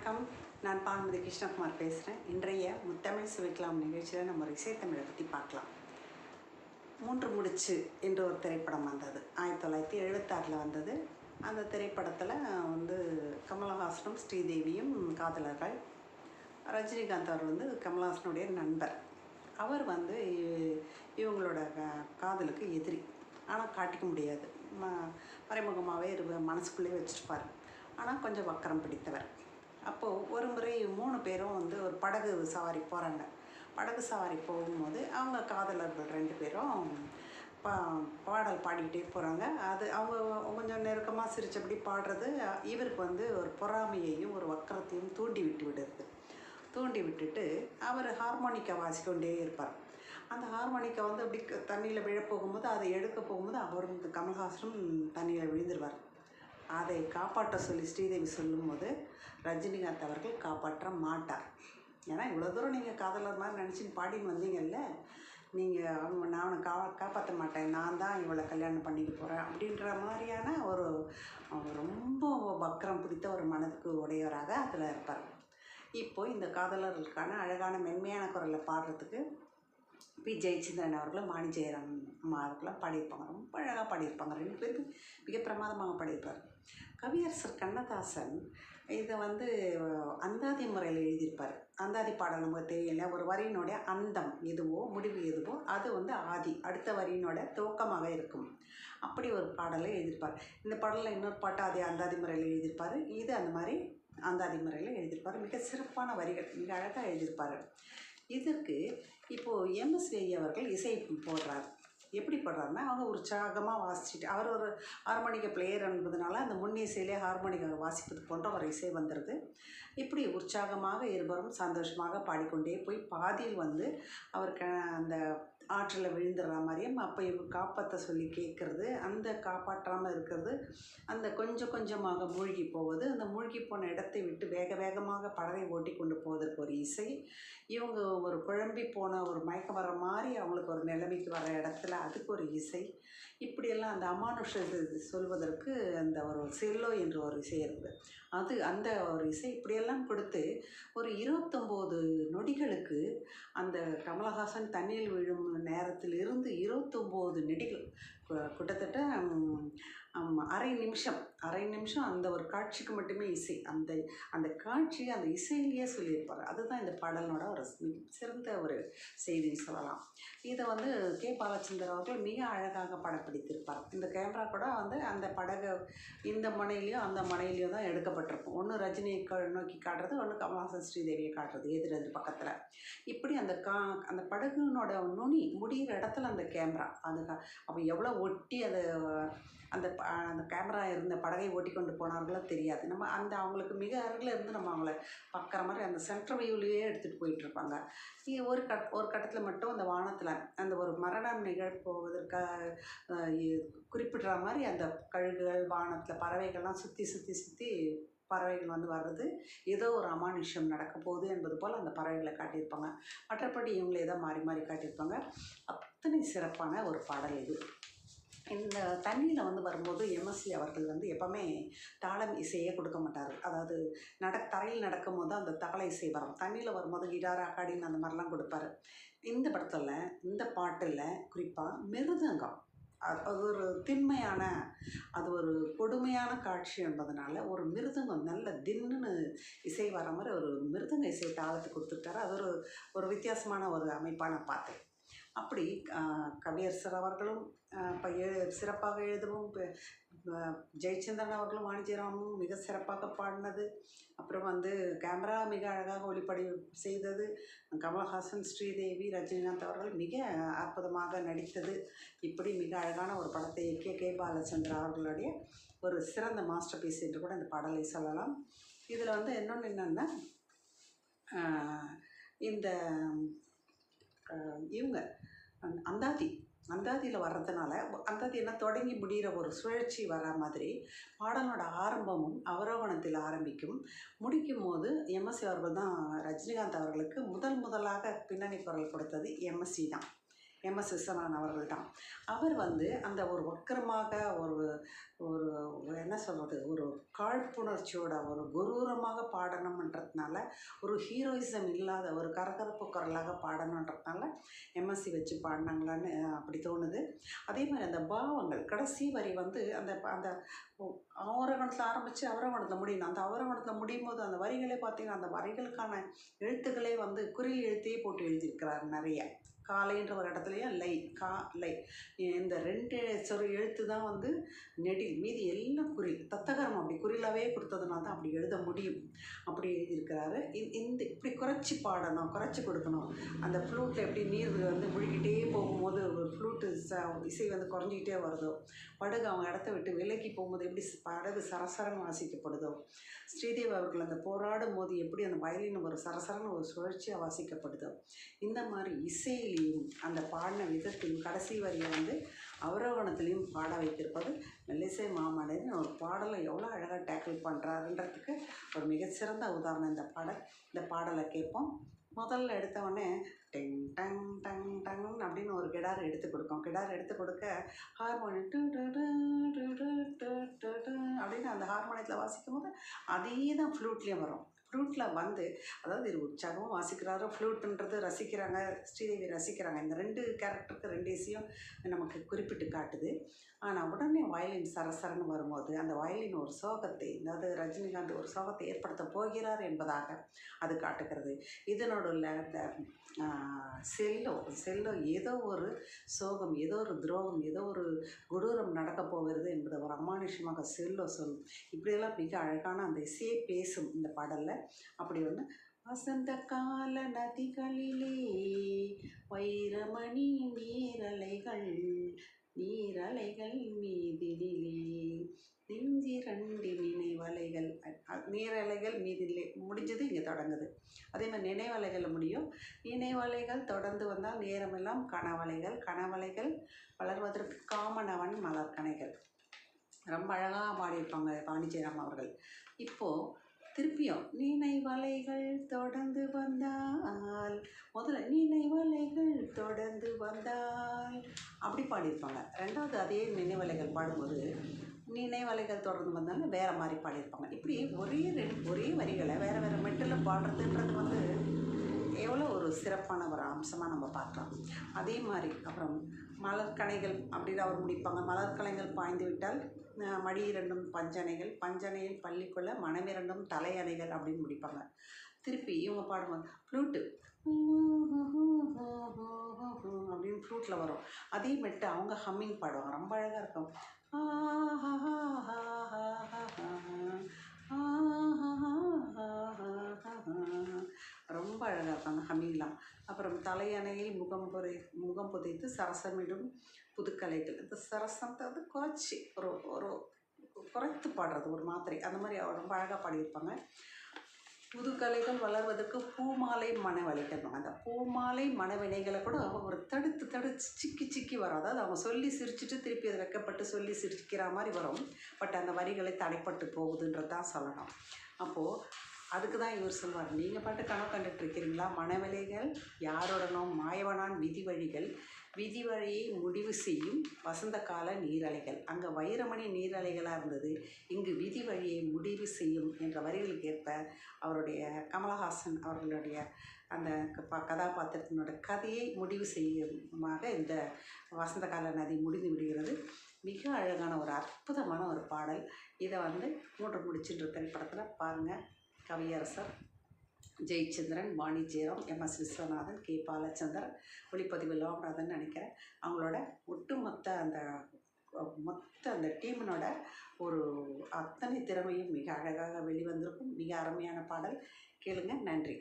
வணக்கம். நான் பானுமதி கிருஷ்ணகுமார் பேசுகிறேன். இன்றைய முத்தமிழ் சுவைக்கலாம் நிகழ்ச்சியில் நம்ம ஒரு இசைத்தமிழை பற்றி பார்க்கலாம். மூன்று முடிச்சு என்ற ஒரு திரைப்படம் வந்தது. 1976 வந்தது. அந்த திரைப்படத்தில் கமலஹாசனும் ஸ்ரீதேவியும் காதலர்கள். ரஜினிகாந்த் அவர் கமலஹாசனுடைய நண்பர். அவர் இவங்களோட காதலுக்கு எதிரி. ஆனால் காட்டிக்க முடியாது. மறைமுகமாகவே மனசுக்குள்ளே வச்சுருப்பார். ஆனால் கொஞ்சம் வக்கரம் பிடித்தவர். அப்போது ஒரு முறை 3 பேரும் ஒரு படகு சவாரி போகிறாங்க. படகு சவாரி போகும்போது அவங்க காதலர்கள் 2 பேரும் பாடல் பாடிக்கிட்டே போகிறாங்க. அது அவங்க கொஞ்சம் நெருக்கமாக சிரித்தபடி பாடுறது இவருக்கு ஒரு பொறாமையையும் ஒரு வக்கரத்தையும் தூண்டி விடுறது. தூண்டி விட்டுட்டு அவர் ஹார்மோனிக்கா வாசிக்கொண்டே இருப்பார். அந்த ஹார்மோனிக்கா அப்படி தண்ணியில் விழப்போகும்போது அதை எடுக்க போகும்போது அவரும் கமல்ஹாசனும் தண்ணியில் விழுந்துருவார். அதை காப்பாற்ற சொல்லி ஸ்ரீதேவி சொல்லும்போது ரஜினிகாந்த் அவர்கள் காப்பாற்ற மாட்டார். ஏன்னா இவ்வளோ தூரம் நீங்கள் காதலர் மாதிரி நினச்சின்னு பாடின்னு வந்தீங்கல்ல, நீங்கள் நான் காப்பாற்ற மாட்டேன், நான் தான் இவளை கல்யாணம் பண்ணிக்க போகிறேன் அப்படின்ற மாதிரியான ஒரு ரொம்ப வக்கரம் பிடித்த ஒரு மனதுக்கு உடையவராக அதில் இருப்பார். இப்போது இந்த காதலர்களுக்கான அழகான மென்மையான குரலில் பாடுறதுக்கு பி. ஜெயச்சந்திரன் அவர்களும் வாணி ஜெயராம் அம்மா அவர்களும் பாடியிருப்பாங்க. ரொம்ப அழகாக பாடியிருப்பாங்க. 2 பேருக்கும் மிக பிரமாதமாக பாடியிருப்பார். கவியரசர் கண்ணதாசன் இதை அந்தாதி முறையில் எழுதியிருப்பார். அந்தாதி பாடல் நமக்கு தெரியல. ஒரு வரியினுடைய அந்தம் எதுவோ முடிவு எதுவோ அது ஆதி, அடுத்த வரியினோட துவக்கமாக இருக்கும். அப்படி ஒரு பாடலை எழுதியிருப்பார். இந்த பாடலில் இன்னொரு பாட்டு அதே அந்தாதி முறையில் எழுதியிருப்பார். இது அந்த மாதிரி அந்தாதி முறையில் எழுதியிருப்பார். மிக சிறப்பான வரிகள், மிக அழகாக எழுதியிருப்பார். இதற்கு இப்போது எம்எஸ்வி அவர்கள் இசை போடுறார். எப்படி போடுறாருன்னா, அவங்க உற்சாகமாக வாசிச்சுட்டு, அவர் ஒரு ஹார்மோனிக்க பிளேயர் என்பதனால அந்த முன் இசையிலே ஹார்மோனிக்கா வாசிப்பது போன்ற ஒரு இசை வந்துடுது. இப்படி உற்சாகமாக இருவரும் சந்தோஷமாக பாடிக்கொண்டே போய் பாதியில் அவருக்கு அந்த ஆற்றில் விழுந்துடுற மாதிரியும் அப்போ இவர் காப்பாற்ற சொல்லி கேட்குறது, அந்த காப்பாற்றாமல் இருக்கிறது, அந்த கொஞ்சம் கொஞ்சமாக மூழ்கி போவது, அந்த மூழ்கி போன இடத்தை விட்டு வேக வேகமாக படகை ஓட்டி கொண்டு போவதற்கு ஒரு இசை, இவங்க ஒரு குழம்பி போன ஒரு மயக்கம் வர மாதிரி அவங்களுக்கு ஒரு நிலைமைக்கு வர இடத்துல அதுக்கு ஒரு இசை, இப்படியெல்லாம் அந்த அமானுஷத்தை சொல்வதற்கு அந்த ஒரு செல்லோ என்ற ஒரு இசை இருக்குது. அந்த ஒரு இசை இப்படியெல்லாம் கொடுத்து ஒரு 29 நொடிகளுக்கு அந்த கமலஹாசன் தண்ணியில் விழும் நேரத்தில் இருந்து 29 நொடிகள், கிட்டத்தட்ட அரை நிமிஷம் அந்த ஒரு காட்சிக்கு மட்டுமே இசை. அந்த காட்சி அந்த இசையிலேயே சொல்லியிருப்பார். அதுதான் இந்த பாடலோட ஒரு சிறந்த ஒரு செய்தின்னு சொல்லலாம். இதை கே. பாலச்சந்தர் அவர்கள் மிக அழகாக படப்பிடித்திருப்பார். இந்த கேமரா கூட அந்த படகு இந்த மனையிலையோ அந்த மனையிலையோ தான் எடுக்கப்பட்டிருக்கும். ஒன்று ரஜினியை நோக்கி காட்டுறது, ஒன்று கமலஹாசன் ஸ்ரீதேவியை காட்டுறது எதிர் பக்கத்தில். இப்படி அந்த படகுனோட நுனி முடிகிற இடத்துல அந்த கேமரா அப்போ எவ்வளோ ஒட்டி அந்த கேமரா இருந்த படகை ஓட்டி கொண்டு போனார்களோ தெரியாது. நம்ம அவங்களுக்கு மிக அருகில் இருந்து நம்ம அவங்கள பார்க்குற மாதிரி அந்த சென்ட்ரல் வியூலேயே எடுத்துகிட்டு போயிட்டுருப்பாங்க. ஒரு கட்டத்தில் மட்டும் அந்த வானத்தில் அந்த ஒரு மரணம் நிகழ்ப்போவதற்காக குறிப்பிடுற மாதிரி அந்த கழுகுகள் வானத்தில் பறவைகள்லாம் சுற்றி பறவைகள் வர்றது, ஏதோ ஒரு அமானுஷ்யம் நடக்க போகுது என்பது போல் அந்த பறவைகளை காட்டியிருப்பாங்க. மற்றபடி இவங்களை ஏதோ மாறி மாறி காட்டியிருப்பாங்க. அத்தனை சிறப்பான ஒரு பாடல் இது. இந்த தண்ணியில் வரும்போது எம்எஸ்வி அவர்கள் எப்போவுமே தாளம் இசையே கொடுக்க மாட்டார். அதாவது தரையில் நடக்கும் போது அந்த தாள இசை வரும், தண்ணியில் வரும்போது கிட்டார் அக்காடின்னு அந்த மாதிரிலாம் கொடுப்பார். இந்த படத்தில் இந்த பாட்டில் குறிப்பாக மிருதங்கம், அது ஒரு திண்மையான, அது ஒரு கொடுமையான காட்சி என்பதனால ஒரு மிருதங்கம் நல்ல தின்னுன்னு இசை வர மாதிரி ஒரு மிருதங்க இசை தாளத்தை கொடுத்துட்டாரு. அது ஒரு வித்தியாசமான ஒரு அமைப்பான பார்த்தேன். அப்படி கவியரசர் அவர்களும் சிறப்பாக எழுதவும், ஜெயச்சந்திரன் அவர்களும் வாணி ஜெயராமும் மிக சிறப்பாக பாடினது, அப்புறம் கேமரா மிக அழகாக ஒளிப்பதிவு செய்தது, கமலஹாசன் ஸ்ரீதேவி ரஜினிகாந்த் அவர்கள் மிக அற்புதமாக நடித்தது, இப்படி மிக அழகான ஒரு படத்தை இயக்கிய கே. பாலச்சந்திரன் அவர்களுடைய ஒரு சிறந்த மாஸ்டர் பீஸ் என்று கூட இந்த பாடலை சொல்லலாம். இதில் இன்னொன்று என்னென்னா, இந்த இவங்க அந்தாதியில் வர்றதுனால அந்தாதி என்ன தொடங்கி முடிகிற ஒரு சுழற்சி வர மாதிரி பாடலோட ஆரம்பமும் அவரோகணத்தில் ஆரம்பிக்கும். முடிக்கும் போது எம்எஸ்வி அவர்கள் தான் ரஜினிகாந்த் அவர்களுக்கு முதலாக பின்னணி குரல் கொடுத்தது எம்எஸ்வி தான். எம்எஸ் விஸ்வநாதன் அவர்கள் தான். அவர் வந்து அந்த ஒரு வக்கரமாக ஒரு ஒரு என்ன சொல்கிறது, ஒரு காழ்ப்புணர்ச்சியோட ஒரு குரூரமாக பாடணுன்றதுனால, ஒரு ஹீரோயிசம் இல்லாத ஒரு கரகரப்பு குரலாக பாடணுன்றதுனால எம்எஸ்சி வச்சு பாடினாங்களான்னு அப்படி தோணுது. அதே மாதிரி அந்த பாவங்கள் கடைசி வரி வந்து அந்த அந்த அவரவணத்தில் ஆரம்பித்து அவரவணத்தில் முடியணும். அந்த அவரவணத்தில் முடியும் போது அந்த வரிகளே பார்த்தீங்கன்னா, அந்த வரிகளுக்கான எழுத்துக்களே வந்து குறில் எழுத்தையே போட்டு எழுதியிருக்கிறார் நிறைய. காலைன்ற ஒரு இடத்துலையும் லை, கா லை, இந்த 2 எழுத்து தான் வந்து நெடில், மீதி எல்லாம் குறில். தத்தகரம் அப்படி குறிலாவே கொடுத்ததுனால தான் அப்படி எழுத முடியும். அப்படி எழுதியிருக்கிறாரு. இந்த இப்படி குறைச்சி பாடணும், குறைச்சி கொடுக்கணும். அந்த ஃப்ளூட்டில் எப்படி நீர் வந்து முழுகிட்டே போகும்போது ஒரு ஃப்ளூட்டு இசை வந்து குறைஞ்சிக்கிட்டே வருதோ, படகு அவங்க இடத்த விட்டு விலகி போகும்போது எப்படி படகு சரசரன்னு வாசிக்கப்படுதோ, ஸ்ரீதேவி அவர்கள் அந்த போராடும் போது எப்படி அந்த வயலின் ஒரு சரசரன்னு ஒரு சுழற்சியாக வாசிக்கப்படுதோ, இந்த மாதிரி இசையிலையும் அந்த பாடின விதத்தையும் கடைசி வரியை வந்து அவரோகணத்துலேயும் பாட வைத்திருப்பது மெல்லிசை மாமனிதன். ஒரு பாடலை எவ்வளோ அழகாக டேக்கிள் பண்ணுறாருன்றதுக்கு ஒரு மிகச்சிறந்த உதாரணம் இந்த பாடல். இந்த பாடலை கேட்போம். முதல்ல எடுத்தவொடனே டெங் டங் டங் டங் அப்படின்னு ஒரு கிடார் எடுத்து கொடுக்கும். கிடார் எடுத்து கொடுக்க harmonium to to to to to to to to அப்படின்னு அந்த ஹார்மோனியத்தில் வாசிக்கும் போது அதே தான் ஃப்ளூட்லேயும் வரும். ஃப்ளூட்டில் வந்து அதாவது இது உற்சாகமாக வாசிக்கிறாரு, ஃப்ளூட்டுன்றது ரசிக்கிறாங்க, ஸ்ரீதேவி ரசிக்கிறாங்க. இந்த 2 கேரக்டருக்கு 2 இசையும் நமக்கு குறிப்பிட்டு காட்டுது. ஆனால் உடனே வயலின் சரசரன்னு வரும்போது அந்த வயலின் ஒரு சோகத்தை, அதாவது ரஜினிகாந்த் ஒரு சோகத்தை ஏற்படுத்த போகிறார் என்பதாக அது காட்டுகிறது. இதனோட இந்த செல்லோ ஏதோ ஒரு சோகம், ஏதோ ஒரு துரோகம், ஏதோ ஒரு கொடூரம் நடக்கப் போகிறது என்பதை ஒரு அமானுஷமாக செல்லோ சொல்லும். இப்படியெல்லாம் மிக அழகான அந்த இசையை பேசும் இந்த பாடலில். அப்படி ஒன்று வசந்த கால நதிகளிலே வைரமணி நீரலைகள், நீரலைகள் மீதினிலே நெஞ்சிரண்டு நினைவலைகள். நீரலைகள் மீதிலே முடிஞ்சது இங்கே தொடங்குது. அதே மாதிரி நினைவலைகளில் முடியும். நினைவலைகள் தொடர்ந்து வந்தால் நேரமெல்லாம் கனவலைகள், கனவலைகள் வளர்வதற்கு காமனவன் மலர்கணைகள். ரொம்ப அழகாக பாடியிருப்பாங்க வாணி ஜெயராம் அவர்கள். இப்போது திருப்பியும் நினைவலைகள் தொடர்ந்து வந்தால், முதல்ல நினைவலைகள் தொடர்ந்து வந்தால் அப்படி பாடியிருப்பாங்க. ரெண்டாவது அதே நினைவலைகள் பாடும்போது நினைவலைகள் தொடர்ந்து வந்தாலும் வேறு மாதிரி பாடியிருப்பாங்க. இப்படி ஒரே வரிகளை வேறு வேறு மெட்டில் பாடுறதுன்றது வந்து எவ்வளோ ஒரு சிறப்பான ஒரு அம்சமாக நம்ம பார்க்கலாம். அதே மாதிரி அப்புறம் மலர்கணைகள் அப்படின்னு அவர் முடிப்பாங்க. மலர்கணைகள் பாய்ந்து விட்டால் மடி 2 பஞ்சனைகள், பஞ்சனையில் பள்ளிக்குள்ள மனமிரண்டும் தலையணைகள் அப்படின்னு முடிப்பாங்க. திருப்பி இவங்க பாடுவாங்க ஃப்ளூட்டு அப்படின்னு ஃப்ளூட்டில் வரும். அதே மெட்டு அவங்க ஹம்மிங் பாடுவாங்க. ரொம்ப அழகாக இருக்கும். ரொம்ப அழகாக இருக்கும் அந்த ஹம்மிங்லாம். அப்புறம் தலையணையில் முகம் புதைத்து சரசமிடும் புதுக்கலைகள். இந்த சரசத்தை வந்து குறைச்சி ஒரு ஒரு குறைத்து பாடுறது ஒரு மாத்திரை, அந்த மாதிரி ரொம்ப அழகாக பாடியிருப்பாங்க. புதுக்கலைகள் வளர்வதற்கு பூமாலை மனவலைகள். அந்த பூமாலை மனவினைகளை கூட ஒரு தடுத்து சிக்கி வரும். அதாவது அவங்க சொல்லி சிரிச்சுட்டு திருப்பி அதை வெக்கப்பட்டு சொல்லி சிரிக்கிற மாதிரி வரும். பட் அந்த வரிகளை தடைப்பட்டு போகுதுன்றது தான் சொல்லணும். அப்போது அதுக்கு தான் இவர் சொல்வார், நீங்கள் பாட்டு கனவு கண்டுட்ருக்கிறீங்களா? மனவலைகள் யாருடனோ மாயவனான் விதி வழிகள், விதி வழியை முடிவு செய்யும் வசந்த கால நீரலைகள். அங்கே வைரமணி நீரலைகளாக இருந்தது, இங்கு விதி வழியை முடிவு செய்யும் என்ற வரிகளுக்கு ஏற்ப அவருடைய கமலஹாசன் அவர்களுடைய அந்த கதாபாத்திரத்தினோட கதையை முடிவு செய்யுமாக இந்த வசந்த கால நதி முடிந்து விடுகிறது. மிக அழகான ஒரு அற்புதமான ஒரு பாடல். இதை வந்து 3 முடிச்சுன்ற திரைப்படத்தில் பாருங்கள். கவியரசர் ஜெயச்சந்திரன், வாணி ஜெயராம், எம்எஸ் விஸ்வநாதன், கே பாலச்சந்தர், ஒளிப்பதிவு லோகநாதன் நினைக்கிறேன். அவங்களோட ஒட்டுமொத்த அந்த டீமினோட ஒரு அத்தனை திறமையும் மிக அழகாக வெளிவந்திருக்கும். மிக அருமையான பாடல். கேளுங்க. நன்றி.